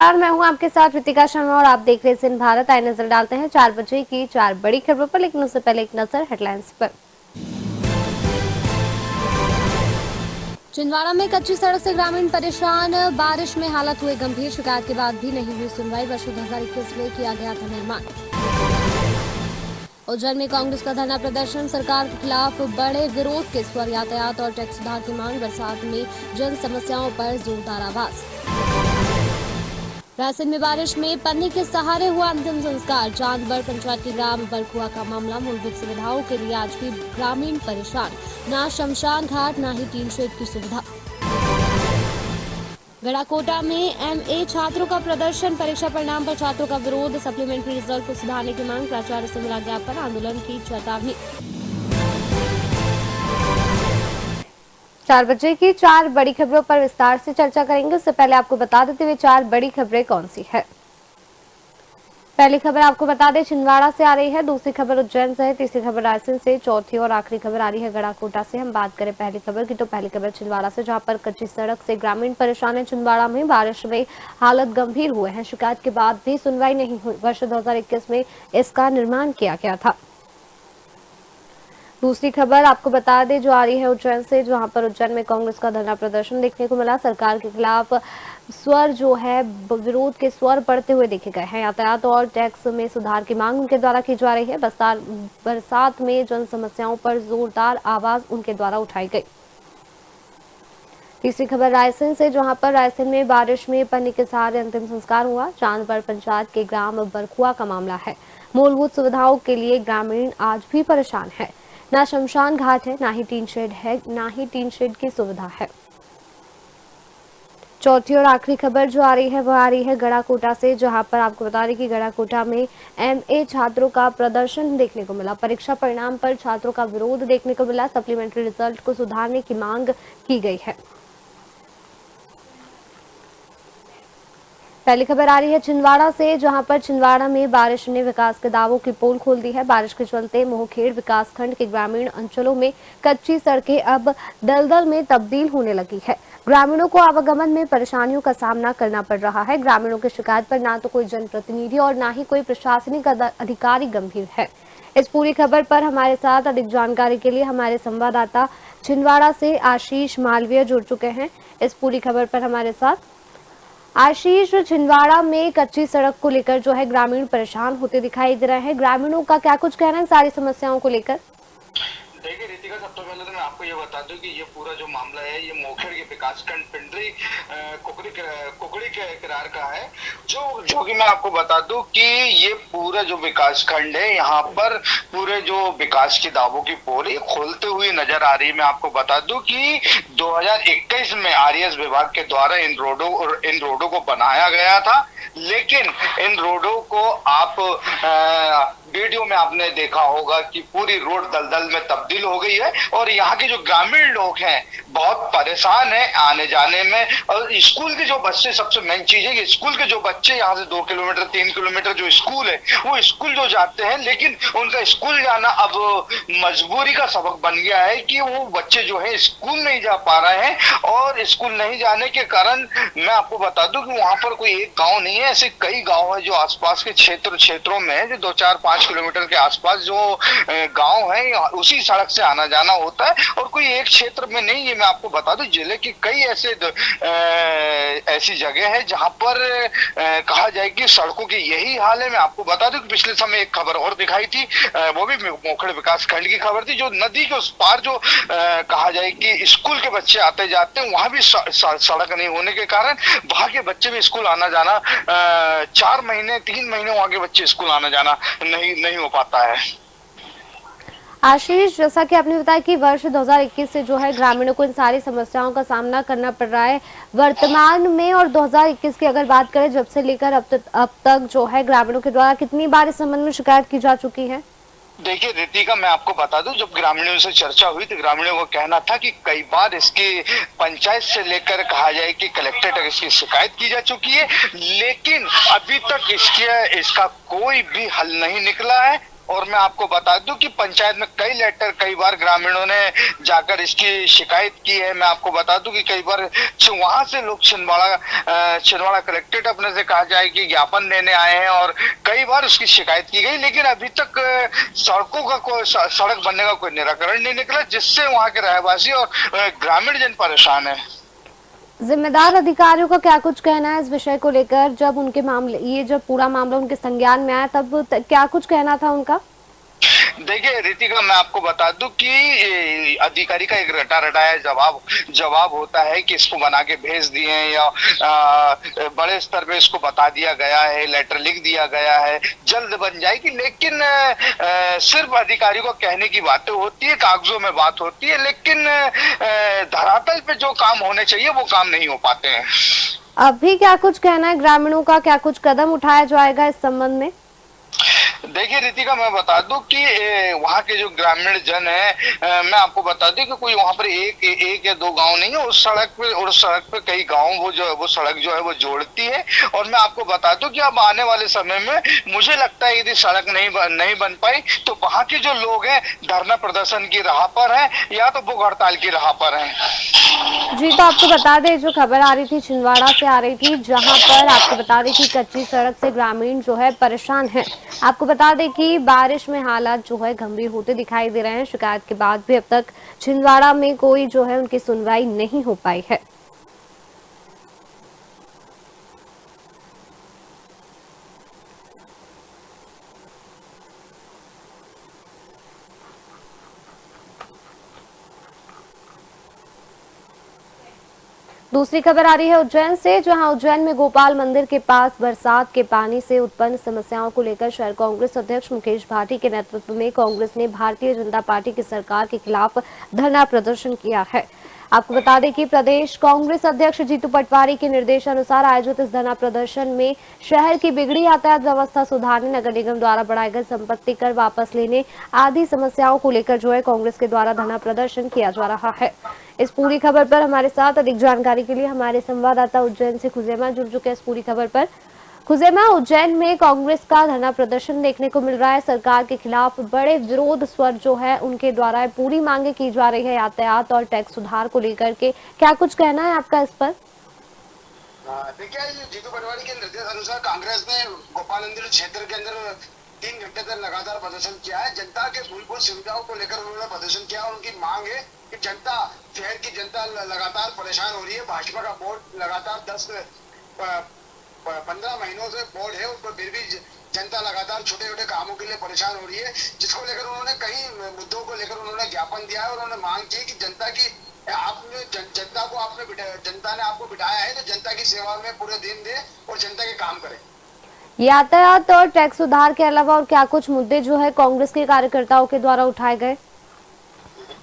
मैं हूं आपके साथ रितिका शर्मा और आप देख रहे हैं सिंध भारत। आए नजर डालते हैं 4 बजे की 4 बड़ी खबरों पर, लेकिन उससे पहले एक नजर हेडलाइंस पर। छिंदवाड़ा में कच्ची सड़क से ग्रामीण परेशान, बारिश में हालत हुए गंभीर, शिकायत के बाद भी नहीं हुई सुनवाई। वर्ष 2021 में किया गया था निर्माण। उज्जैन में कांग्रेस का धरना प्रदर्शन, सरकार के खिलाफ बड़े विरोध के स्वर, यातायात और टैक्स सुधार की मांग, बरसात में जन समस्याओं पर जोरदार आवाज। रायसेन में बारिश में पन्नी के सहारे हुआ अंतिम संस्कार, चांदबड़ पंचायत के ग्राम बरखुआ का मामला। मूलभूत सुविधाओं के लिए आज भी ग्रामीण परेशान, ना शमशान घाट ना ही टीन शेड की सुविधा। गढ़ाकोटा में एमए छात्रों का प्रदर्शन, परीक्षा परिणाम पर छात्रों का विरोध, सप्लीमेंट्री रिजल्ट को सुधारने की मांग, प्राचार्य से मिला ज्ञापन, आंदोलन की चेतावनी। 4 बजे की 4 बड़ी खबरों पर विस्तार से चर्चा करेंगे। उससे पहले आपको बता देते हुए 4 बड़ी खबरें कौन सी है। पहली खबर आपको बता दें छिंदवाड़ा से आ रही है, दूसरी खबर उज्जैन से है, तीसरी खबर रायसेन से, चौथी और आखिरी खबर आ रही है गढ़ाकोटा से। हम बात करें पहली खबर की तो पहली खबर छिंदवाड़ा से, जहां पर कच्ची सड़क से ग्रामीण परेशान है। छिंदवाड़ा में बारिश में हालत गंभीर हुए हैं, शिकायत के बाद भी सुनवाई नहीं हुई। वर्ष 2021 में इसका निर्माण किया गया था। दूसरी खबर आपको बता दें जो आ रही है उज्जैन से, जहां पर उज्जैन में कांग्रेस का धरना प्रदर्शन देखने को मिला। सरकार के खिलाफ स्वर जो है, विरोध के स्वर बढ़ते हुए देखे गए हैं। यातायात और टैक्स में सुधार की मांग उनके द्वारा की जा रही है। बरसात में जन समस्याओं पर जोरदार आवाज उनके द्वारा उठाई गई। तीसरी खबर रायसेन से, जहां पर रायसेन में बारिश में पन्नी के सहारे अंतिम संस्कार हुआ। चांदबड़ पंचायत के ग्राम बरखुआ का मामला है। मूलभूत सुविधाओं के लिए ग्रामीण आज भी परेशान है, ना शमशान घाट है, ना ही टीन शेड है, ना ही टीन शेड की सुविधा है। चौथी और आखिरी खबर जो आ रही है वो आ रही है गढ़ाकोटा से, जहां पर आपको बता दें कि गढ़ाकोटा में एमए छात्रों का प्रदर्शन देखने को मिला। परीक्षा परिणाम पर छात्रों का विरोध देखने को मिला। सप्लीमेंट्री रिजल्ट को सुधारने की मांग की गई है। पहली खबर आ रही है छिंदवाड़ा से, जहां पर छिंदवाड़ा में बारिश ने विकास के दावों की पोल खोल दी है। बारिश के चलते मोहखेड़ विकासखंड के ग्रामीण अंचलों में कच्ची सड़कें अब दलदल में तब्दील होने लगी है। ग्रामीणों को आवागमन में परेशानियों का सामना करना पड़ रहा है। ग्रामीणों की शिकायत पर ना तो कोई जनप्रतिनिधि और ना ही कोई प्रशासनिक अधिकारी गंभीर है। इस पूरी खबर पर हमारे साथ अधिक जानकारी के लिए हमारे संवाददाता छिंदवाड़ा से आशीष मालवीय जुड़ चुके हैं। इस पूरी खबर पर हमारे साथ आशीष, छिंदवाड़ा में कच्ची सड़क को लेकर जो है ग्रामीण परेशान होते दिखाई दे रहे हैं। ग्रामीणों का क्या कुछ कहना है सारी समस्याओं को लेकर? देखिए रितिका, सबसे पहले तो मैं आपको ये बता दूं कि ये पूरा जो मामला है ये मोखेड़ के विकासखंड पिंडरी कुकड़ी के किरार का है। जो कि मैं आपको बता दूं कि ये पूरा जो विकासखंड है यहाँ पर पूरे जो विकास के दावों की पोल खोलते हुए नजर आ रही है। मैं आपको बता दूं कि 2021 में आरएस विभाग के द्वारा इन रोडों को बनाया गया था, लेकिन इन रोडों को आप वीडियो में आपने देखा होगा कि पूरी रोड दलदल में तब्दील हो गई है और यहाँ के जो ग्रामीण लोग हैं बहुत परेशान हैं आने जाने में। और स्कूल के जो बच्चे, सबसे मेन चीज है कि स्कूल के जो बच्चे यहाँ से 2 किलोमीटर 3 किलोमीटर जो स्कूल है वो स्कूल जो जाते हैं, लेकिन उनका स्कूल जाना अब मजबूरी का सबक बन गया है कि वो बच्चे जो है स्कूल नहीं जा पा रहे हैं। और स्कूल नहीं जाने के कारण मैं आपको बता दूं कि वहां पर कोई एक गाँव नहीं है, ऐसे कई गाँव है जो आसपास के क्षेत्रों में है, जो 2-4-5 किलोमीटर के आसपास जो गांव है उसी सड़क से आना जाना होता है और कोई एक क्षेत्र में नहीं। ये मैं आपको बता दूं जिले की कई ऐसी जगह है जहां पर कहा जाए कि सड़कों की यही हाल है। मैं आपको बता दूं कि पिछले समय एक खबर और दिखाई थी, वो भी मोखेड़ विकास खंड की खबर थी, जो नदी के उस पार जो कहा जाए कि स्कूल के बच्चे आते जाते हैं, वहां भी सड़क नहीं होने के कारण वहां के बच्चे भी स्कूल आना जाना 4 महीने 3 महीने वहां के बच्चे स्कूल आना जाना नहीं हो पाता है। आशीष, जैसा कि आपने बताया कि वर्ष 2021 से जो है ग्रामीणों को इन सारी समस्याओं का सामना करना पड़ रहा है वर्तमान में, और 2021 की अगर बात करें जब से लेकर अब तक जो है ग्रामीणों के द्वारा कितनी बार इस संबंध में शिकायत की जा चुकी है? देखिए रितिका, मैं आपको बता दूं जब ग्रामीणों से चर्चा हुई तो ग्रामीणों को कहना था कि कई बार इसकी पंचायत से लेकर कहा जाए कि कलेक्टर तक इसकी शिकायत की जा चुकी है, लेकिन अभी तक इसका कोई भी हल नहीं निकला है। और मैं आपको बता दूं कि पंचायत में कई लेटर कई बार ग्रामीणों ने जाकर इसकी शिकायत की है। मैं आपको बता दूं कि कई बार वहां से लोग छिंदवाड़ा कलेक्ट्रेट अपने से कहा जाए कि ज्ञापन देने आए हैं और कई बार उसकी शिकायत की गई, लेकिन अभी तक सड़कों का कोई सड़क बनने का कोई निराकरण नहीं निकला, जिससे वहां के रहवासी और ग्रामीण जन परेशान है। जिम्मेदार अधिकारियों का क्या कुछ कहना है इस विषय को लेकर? जब उनके मामले, ये जब पूरा मामला उनके संज्ञान में आया, तब क्या कुछ कहना था उनका? देखिए रितिका, मैं आपको बता दूं कि अधिकारी का एक रटा रटाया जवाब होता है कि इसको बना के भेज दिए या बड़े स्तर पे इसको बता दिया गया है, लेटर लिख दिया गया है, जल्द बन जाएगी। लेकिन सिर्फ अधिकारी को कहने की बातें होती है, कागजों में बात होती है, लेकिन धरातल पे जो काम होने चाहिए वो काम नहीं हो पाते हैं। अभी क्या कुछ कहना है ग्रामीणों का? क्या कुछ कदम उठाया जाएगा इस संबंध में? देखिए रितिका, मैं बता दूं कि वहाँ के जो ग्रामीण जन है, मैं आपको बता दूं कि कोई वहाँ पर एक या दो गांव नहीं है। उस सड़क पे कई गांव वो सड़क जो है वो जोड़ती है। और मैं आपको बता दूं कि अब आने वाले समय में मुझे लगता है यदि सड़क नहीं बन पाई तो वहाँ के जो लोग हैं धरना प्रदर्शन की राह पर हैं या तो भूख हड़ताल की राह पर हैं। जी, तो आपको बता दें, जो खबर आ रही थी छिंदवाड़ा से आ रही थी, जहां पर आपको बता दें कि कच्ची सड़क से ग्रामीण जो है परेशान है। आपको बता दें कि बारिश में हालात जो है गंभीर होते दिखाई दे रहे हैं। शिकायत के बाद भी अब तक छिंदवाड़ा में कोई जो है उनकी सुनवाई नहीं हो पाई है। दूसरी खबर आ रही है उज्जैन से, जहां उज्जैन में गोपाल मंदिर के पास बरसात के पानी से उत्पन्न समस्याओं को लेकर शहर कांग्रेस अध्यक्ष मुकेश भाटी के नेतृत्व में कांग्रेस ने भारतीय जनता पार्टी की सरकार के खिलाफ धरना प्रदर्शन किया है। आपको बता दें कि प्रदेश कांग्रेस अध्यक्ष जीतू पटवारी के निर्देशानुसार आयोजित इस धरना प्रदर्शन में शहर की बिगड़ी यातायात व्यवस्था सुधारने, नगर निगम द्वारा बढ़ाए गए संपत्ति कर वापस लेने आदि समस्याओं को लेकर जो है कांग्रेस के द्वारा धरना प्रदर्शन किया जा रहा है। इस पूरी खबर पर हमारे साथ अधिक जानकारी के लिए हमारे संवाददाता उज्जैन से खुजैमा जुड़ चुके हैं। इस पूरी खबर पर खुजैमा, उज्जैन में कांग्रेस का धरना प्रदर्शन देखने को मिल रहा है। सरकार के खिलाफ बड़े विरोध स्वर जो है उनके द्वारा पूरी मांगे की जा रही है यातायात और टैक्स सुधार को लेकर के। क्या कुछ कहना है आपका इस पर? देखिए, जीतू पटवारी के निर्देश अनुसार कांग्रेस ने गोपाल मंदिर क्षेत्र के अंदर 3 घंटे तक लगातार प्रदर्शन किया है। जनता के मूलभूत सुविधाओं को लेकर उन्होंने प्रदर्शन किया और उनकी मांग है कि शहर की जनता लगातार परेशान हो रही है। भाजपा का बोर्ड लगातार 15 महीनों से बोर्ड है, उस पर फिर भी जनता लगातार छोटे छोटे कामों के लिए परेशान हो रही है, जिसको लेकर उन्होंने कई मुद्दों को लेकर उन्होंने ज्ञापन दिया है और उन्होंने मांग की कि जनता ने आपको बिठाया है तो जनता की सेवा में पूरे दिन दे और जनता के काम करे। यातायात और टैक्स सुधार के अलावा और क्या कुछ मुद्दे जो है कांग्रेस के कार्यकर्ताओं के द्वारा उठाए गए?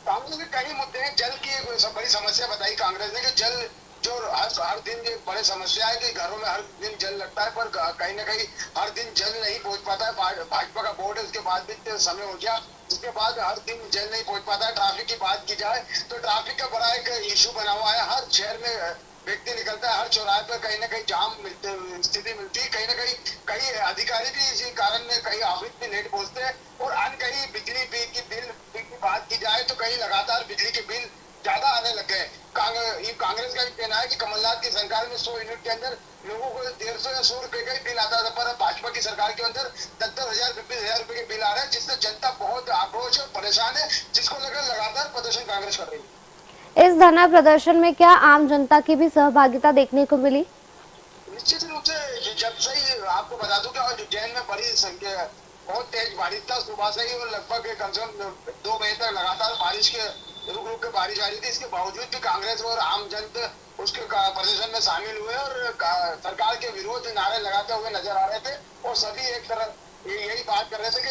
कांग्रेस के कई मुद्दे हैं। जल की एक बड़ी समस्या बताई कांग्रेस ने कि जल जो हर दिन ये बड़ी समस्या है कि घरों में हर दिन जल लगता है, पर कहीं ना कहीं हर दिन जल नहीं पहुंच पाता है। भाजपा का बोर्ड है, उसके बाद भी समय हो गया, उसके बाद हर दिन जल नहीं पहुंच पाता है। ट्रैफिक की बात की जाए तो ट्रैफिक का बड़ा एक इशू बना हुआ है। हर शहर में व्यक्ति निकलता है, हर चौराहे पर कहीं ना कहीं जाम स्थिति मिलती है। कहीं ना कई अधिकारी भी इसी कारण में कहीं ऑफिस भी लेट पहुंचते हैं और अन्य कहीं बिजली बिल की बात की जाए तो कहीं लगातार बिजली के बिल ज्यादा आने लग गए। कांग्रेस का भी कहना है कि कमलनाथ की सरकार में 100 यूनिट के अंदर लोगों को 150 या 100 रुपए का ही बिल आता था, पर भाजपा की सरकार के अंदर 10,000 20,000 रुपए के बिल आ रहे हैं, जिससे जनता बहुत आक्रोश और परेशान है, जिसको लेकर लगातार प्रदर्शन कांग्रेस कर रही है। इस धरना प्रदर्शन में क्या आम जनता की भी सहभागिता देखने को मिली? निश्चित रूप से, जब से ही आपको बता दूं कि उज्जैन में बड़ी संख्या बहुत तेज बारिश था सुबह से ही और लगभग कम से कम 2 बजे तक लगातार बारिश के रुक रुक के बारिश आ रही थी। इसके बावजूद भी कांग्रेस और आम जनता उसके प्रदर्शन में शामिल हुए और सरकार के विरोध नारे लगाते हुए नजर आ रहे थे और सभी एक तरह यही बात कर रहे थे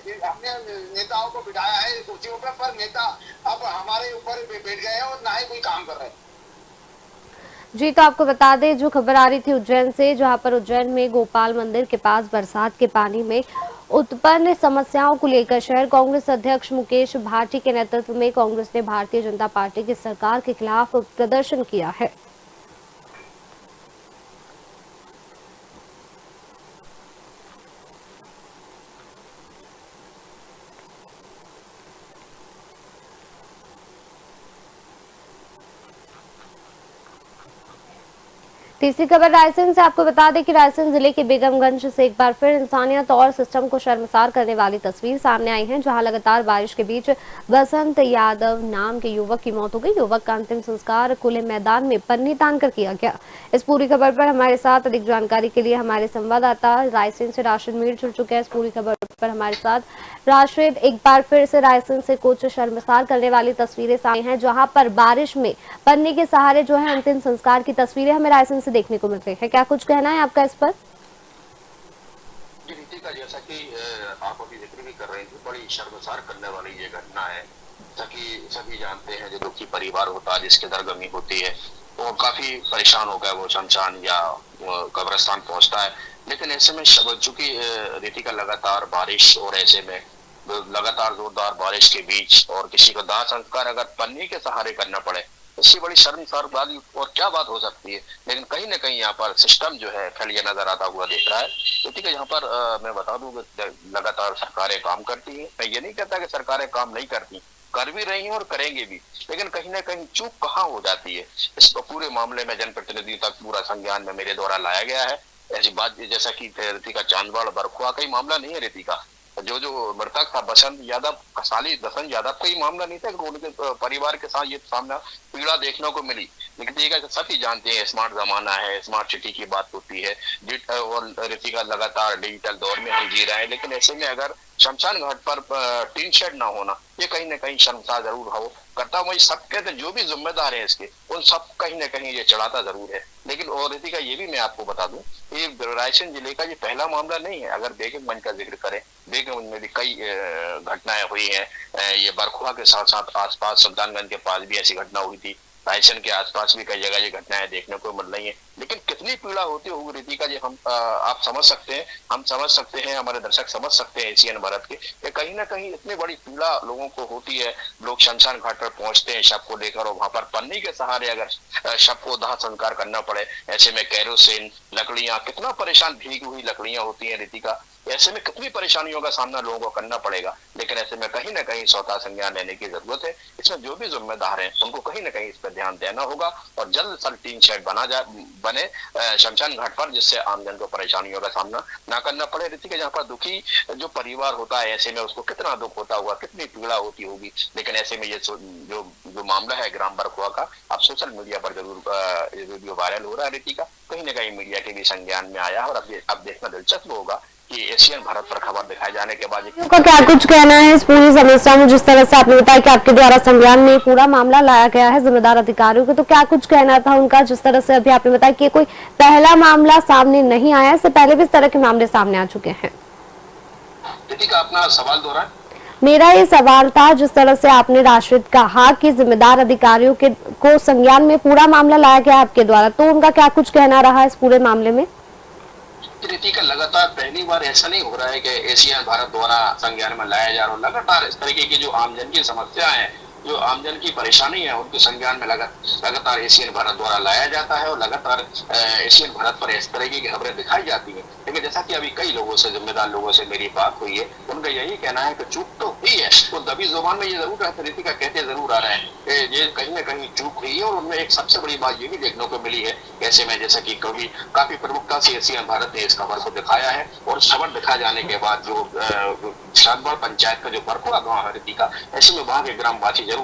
कि हमने नेताओं को बिठाया है कुर्सियों पर नेता अब हमारे ऊपर बैठ गए हैं और ना ही कोई काम कर रहे हैं। जी, तो आपको बता दें, जो खबर आ रही थी उज्जैन से, जहां पर उज्जैन में गोपाल मंदिर के पास बरसात के पानी में उत्पन्न समस्याओं को लेकर शहर कांग्रेस अध्यक्ष मुकेश भाटी के नेतृत्व में कांग्रेस ने भारतीय जनता पार्टी की सरकार के खिलाफ प्रदर्शन किया है। तीसरी खबर रायसेन से आपको बता दें कि रायसेन जिले के बेगमगंज से एक बार फिर इंसानियत और सिस्टम को शर्मसार करने वाली तस्वीर सामने आई है, जहां लगातार बारिश के बीच बसंत यादव नाम के युवक की मौत हो गई। युवक का अंतिम संस्कार खुले मैदान में पन्नी तान कर किया गया। इस पूरी खबर पर हमारे साथ अधिक जानकारी के लिए हमारे संवाददाता रायसेन से राशिद मीर जुड़ चुके हैं। इस पूरी खबर पर हमारे साथ राशिद, एक बार फिर से रायसेन से कुछ शर्मसार करने वाली तस्वीरें सामने हैं, जहां पर बारिश में पन्नी के सहारे जो है अंतिम संस्कार की तस्वीरें हमें रायसेन से देखने को मिल रही है। क्या कुछ कहना है आपका इस पर? रीति का जैसा कि आप अभी जिक्र भी कर रहे थे, बड़ी शर्मसार करने वाली ये घटना है। सभी जानते हैं जो दुखी परिवार होता है, जिसके दरगमी होती है, वो काफी परेशान होकर वो शमशान या कब्रिस्तान पहुंचता है। लेकिन ऐसे में चूंकि रीति का लगातार बारिश और ऐसे में लगातार जोरदार बारिश के बीच और किसी को दाह संस्कार अगर पन्नी के सहारे करना पड़े, इससे बड़ी शर्मसार बात और क्या बात हो सकती है। लेकिन कहीं ना कहीं यहाँ पर सिस्टम जो है फैलिया नजर आता हुआ दिख रहा है। तो ठीक है, यहाँ पर मैं बता दूं कि लगातार सरकारें काम करती हैं। मैं ये नहीं कहता कि सरकारें काम नहीं करती, कर भी रही हैं और करेंगे भी, लेकिन कहीं ना कहीं चूक कहाँ हो जाती है। इस पूरे मामले में जनप्रतिनिधियों तक पूरा संज्ञान में मेरे द्वारा लाया गया है। ऐसी बात जैसा कि रीतिका चांदवाड़ बरखुआ का ही मामला नहीं है। रीतिका जो मृतक था बसंत यादव, कसाली बसंत यादव का ही मामला नहीं था कि उनके परिवार के साथ ये सामना पीड़ा देखने को मिली। लेकिन ये सभी जानते हैं स्मार्ट जमाना है, स्मार्ट सिटी की बात होती है और रीतिका लगातार डिजिटल दौर में हम जी रहे हैं। लेकिन ऐसे में अगर शमशान घाट पर टीन शेड ना होना, ये कहीं ना कहीं शर्मसार जरूर हो करता। वही सब कहते जो भी जिम्मेदार है इसके, उन सब कहीं ना कहीं ये चढ़ाता जरूर है। लेकिन और रीतिका ये भी मैं आपको बता दूं, ये रायसेन जिले का ये पहला मामला नहीं है। अगर बेगमगंज का जिक्र करें, बेगमगंज में भी कई घटनाएं हुई हैं। ये बरखुआ के साथ साथ आसपास सुल्तानगंज के पास भी ऐसी घटना हुई थी। रायसेन के आसपास भी कई जगह ये घटनाएं देखने को मिल रही हैं। लेकिन कितनी पीड़ा होती होगी रीति का, ये हम आप समझ सकते हैं, हम समझ सकते हैं, हमारे दर्शक समझ सकते हैं एशियन भारत के। कहीं ना कहीं इतनी बड़ी पीड़ा लोगों को होती है। लोग शमशान घाट पर पहुंचते हैं शव को लेकर, और वहां पर पन्नी के सहारे अगर शव को दाह संस्कार करना पड़े, ऐसे में कैरोसिन, लकड़ियां, कितना परेशान भीगी हुई लकड़ियां होती है रीति का। ऐसे में कितनी परेशानियों का सामना लोगों को करना पड़ेगा। लेकिन ऐसे में कहीं ना कहीं स्वतः संज्ञान लेने की जरूरत है। इसमें जो भी जिम्मेदार हैं उनको कहीं ना कहीं इस पर ध्यान देना होगा और जल्द से जल्द टीन शेड बने शमशान घाट पर, जिससे आमजन को परेशानियों का सामना ना करना पड़े। रीति के जहाँ पर दुखी जो परिवार होता है, ऐसे में उसको कितना दुख होता होगा, कितनी पीड़ा होती होगी। लेकिन ऐसे में ये जो मामला है ग्राम बरखुआ का, अब सोशल मीडिया पर जरूर वीडियो वायरल हो रहा है। रीति का कहीं ना कहीं मीडिया के भी संज्ञान में आया है और अब देखना दिलचस्प होगा कि एशियन भारत पर खबर दिखाए जाने के बाद का क्या कुछ कहना है इस पूरी समस्या में? जिस तरह से आपने बताया कि आपके द्वारा संज्ञान में पूरा मामला लाया गया है जिम्मेदार अधिकारियों को, तो क्या कुछ कहना था उनका? जिस तरह से अभी आपने बताया कि कोई पहला मामला सामने नहीं आया, इससे पहले भी इस तरह के मामले सामने आ चुके हैं। अपना सवाल दोहराएं। मेरा ये सवाल था, जिस तरह से आपने राशिद कहा कि जिम्मेदार अधिकारियों को संज्ञान में पूरा मामला लाया गया आपके द्वारा, तो उनका क्या कुछ कहना रहा इस पूरे मामले में? रीति का लगातार पहली बार ऐसा नहीं हो रहा है कि एशियन भारत द्वारा संज्ञान में लाया जा रहा है। लगातार इस तरीके की जो आमजन की समस्या है, जो आमजन की परेशानी है, उनके संज्ञान में लगातार एशियन भारत द्वारा लाया जाता है और लगातार एशियन भारत पर इस तरीके की खबरें दिखाई जाती हैं। लेकिन जैसा कि अभी कई लोगों से, जिम्मेदार लोगों से मेरी बात हुई है, उनका यही कहना है कि चूक तो हुई है। वो दबी जुबान में ये जरूर रीति का कहते जरूर आ रहे हैं ये कहीं ना कहीं चूक हुई है। और उनमें एक सबसे बड़ी बात ये भी देखने को मिली है, ऐसे में जैसा कि कभी काफी प्रमुखता से एशियन भारत ने इस खबर को दिखाया है, और खबर दिखाए जाने के बाद जो शादवाड़ पंचायत का जो बरखुआ गाँव है रीति का, ऐसे में वहाँ के ग्रामवासी जरूर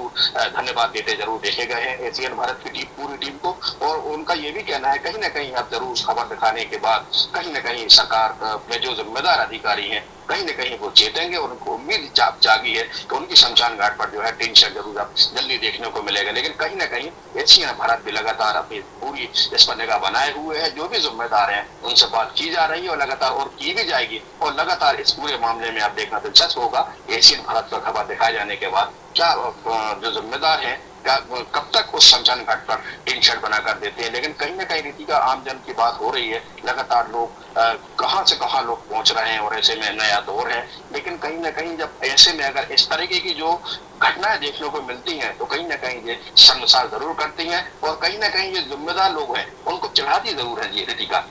धन्यवाद देते जरूर देखे गए हैं एशियन भारत की पूरी टीम को। और उनका ये भी कहना है कहीं ना कहीं अब जरूर खबर दिखाने के बाद कहीं ना कहीं सरकार में जो जिम्मेदार अधिकारी हैं, कहीं न कहीं वो चेतेंगे और उनको उम्मीद जागी है कि उनकी शमशान घाट पर जो है टीन शेड जरूर अब जल्दी देखने को मिलेगा। लेकिन कहीं ना कहीं एशियन भारत भी लगातार अपनी पूरी इस पर निगाह बनाए हुए है। जो भी जिम्मेदार हैं उनसे बात की जा रही है और लगातार और की भी जाएगी। और लगातार इस पूरे मामले में आप देखना दिलचस्प होगा एशियन भारत पर खबर दिखाए जाने के बाद क्या जो जिम्मेदार है कब तक उस शमशान घाट पर टीन शेड बनाकर देते हैं। लेकिन कहीं ना कहीं रीति का आमजन की बात हो रही है, लगातार लोग कहां से कहां लोग पहुंच रहे हैं और ऐसे में नया दौर है। लेकिन कहीं ना कहीं जब ऐसे में अगर इस तरीके की जो घटनाएं देखने को मिलती हैं तो कहीं ना कहीं ये शर्मसार जरूर करती हैं और कहीं ना कहीं ये जिम्मेदार लोग हैं उनको चढ़ाती जरूर है ये रीति का।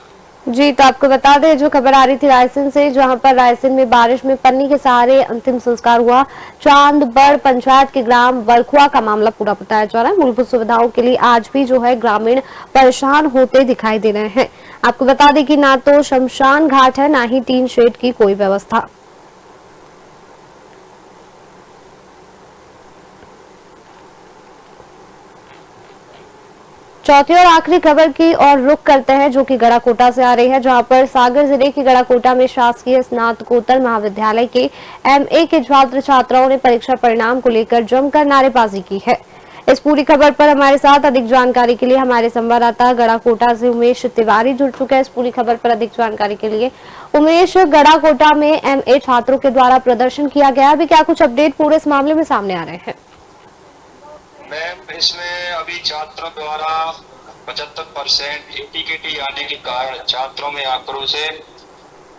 जी, तो आपको बता दें जो खबर आ रही थी रायसेन से, जहां पर रायसेन में बारिश में पन्नी के सहारे अंतिम संस्कार हुआ। चांदबड़ पंचायत के ग्राम बरखुआ का मामला पूरा बताया जा रहा है। मूलभूत सुविधाओं के लिए आज भी जो है ग्रामीण परेशान होते दिखाई दे रहे हैं। आपको बता दें कि ना तो शमशान घाट है, ना ही टीन शेड की कोई व्यवस्था। चौथी और आखिरी खबर की ओर रुख करते हैं, जो कि गढ़ाकोटा से आ रही है, जहां पर सागर जिले के गढ़ाकोटा में शासकीय स्नातकोत्तर महाविद्यालय के एमए के छात्र छात्राओं ने परीक्षा परिणाम को लेकर जमकर नारेबाजी की है। इस पूरी खबर पर हमारे साथ अधिक जानकारी के लिए हमारे संवाददाता गढ़ाकोटा से उमेश तिवारी जुड़ चुके हैं। इस पूरी खबर पर अधिक जानकारी के लिए उमेश, गढ़ाकोटा में एमए छात्रों के द्वारा प्रदर्शन किया गया, अभी क्या कुछ अपडेट पूरे इस मामले में सामने आ रहे हैं? मैम, इसमें अभी छात्रों द्वारा 75% टिकट आने के कारण छात्रों में आक्रोश है।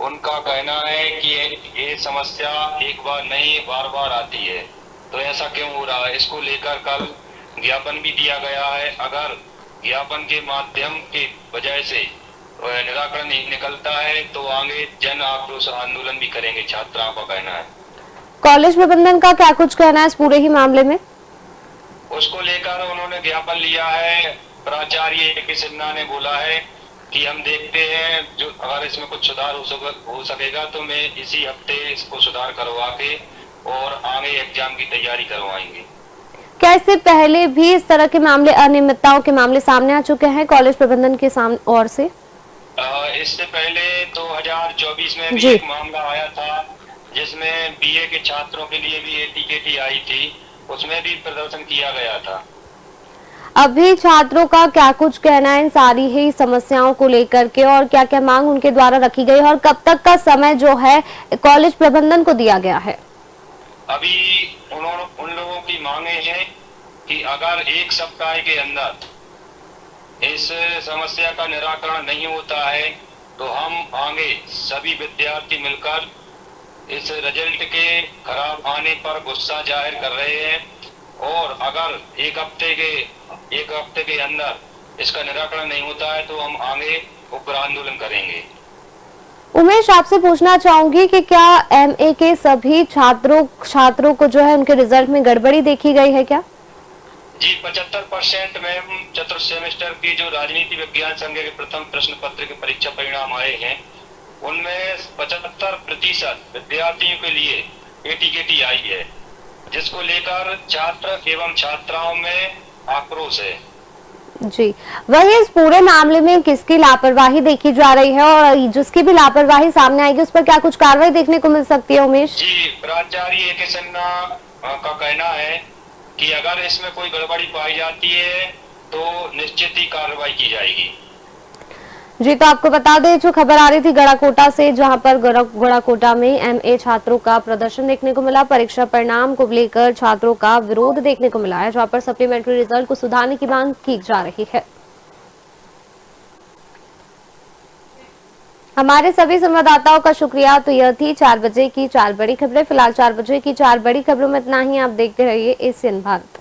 उनका कहना है कि ये समस्या एक बार नहीं बार बार आती है, तो ऐसा क्यों हो रहा है? इसको लेकर कल ज्ञापन भी दिया गया है। अगर ज्ञापन के माध्यम की वजह से निराकरण नहीं निकलता है तो आगे जन आक्रोश आंदोलन भी करेंगे, छात्राओं का कहना है। कॉलेज प्रबंधन का क्या कुछ कहना है इस पूरे ही मामले में? उसको लेकर उन्होंने ज्ञापन लिया है। प्राचार्य के सिन्हा ने बोला है कि हम देखते हैं, जो अगर इसमें कुछ सुधार हो सकेगा तो मैं इसी हफ्ते इसको सुधार करवा के और आगे एग्जाम की तैयारी करवाएंगे। क्या इससे पहले भी इस तरह के मामले, अनियमितताओं के मामले सामने आ चुके हैं कॉलेज प्रबंधन के ओर से? इससे पहले 2024 में भी एक मामला आया था, जिसमें बीए के छात्रों के लिए भी टिकट आई थी, उसमें भी प्रदर्शन किया गया था। अभी छात्रों का क्या कुछ कहना है इन सारी ही समस्याओं को लेकर के, और क्या क्या मांग उनके द्वारा रखी गई, और कब तक का समय जो है कॉलेज प्रबंधन को दिया गया है? अभी उन लोगों की मांगे हैं कि अगर एक सप्ताह के अंदर इस समस्या का निराकरण नहीं होता है तो हम आगे सभी विद्यार्थी मिलकर इस रिजल्ट के खराब आने पर गुस्सा जाहिर कर रहे हैं, और अगर एक हफ्ते के अंदर इसका निराकरण नहीं होता है तो हम आगे उग्र आंदोलन करेंगे। उमेश, आपसे पूछना चाहूंगी कि क्या एमए के सभी छात्रों को जो है उनके रिजल्ट में गड़बड़ी देखी गई है क्या? जी, 75% मैम चतुर्थ सेमेस्टर की जो राजनीति विज्ञान संघ के प्रथम प्रश्न पत्र के परीक्षा परिणाम आए हैं, उनमें 75% विद्यार्थियों के लिए टिकट आई है, जिसको लेकर छात्र एवं छात्राओं में आक्रोश है। जी, वही इस पूरे मामले में किसकी लापरवाही देखी जा रही है, और जिसकी भी लापरवाही सामने आएगी उस पर क्या कुछ कार्रवाई देखने को मिल सकती है? उमेश जी, प्राचार्य के सिन्हा का कहना है कि अगर इसमें कोई गड़बड़ी पाई जाती है तो निश्चित ही कार्रवाई की जाएगी। जी, तो आपको बता दें जो खबर आ रही थी गढ़ाकोटा से, जहां पर गढ़ाकोटा में एमए छात्रों का प्रदर्शन देखने को मिला। परीक्षा परिणाम को लेकर छात्रों का विरोध देखने को मिला है, जहां पर सप्लीमेंट्री रिजल्ट को सुधारने की मांग की जा रही है। हमारे सभी संवाददाताओं का शुक्रिया। तो यह थी 4 बजे की 4 बड़ी खबरें। फिलहाल 4 बजे की 4 बड़ी खबरों में इतना ही। आप देखते रहिए एशियन भारत।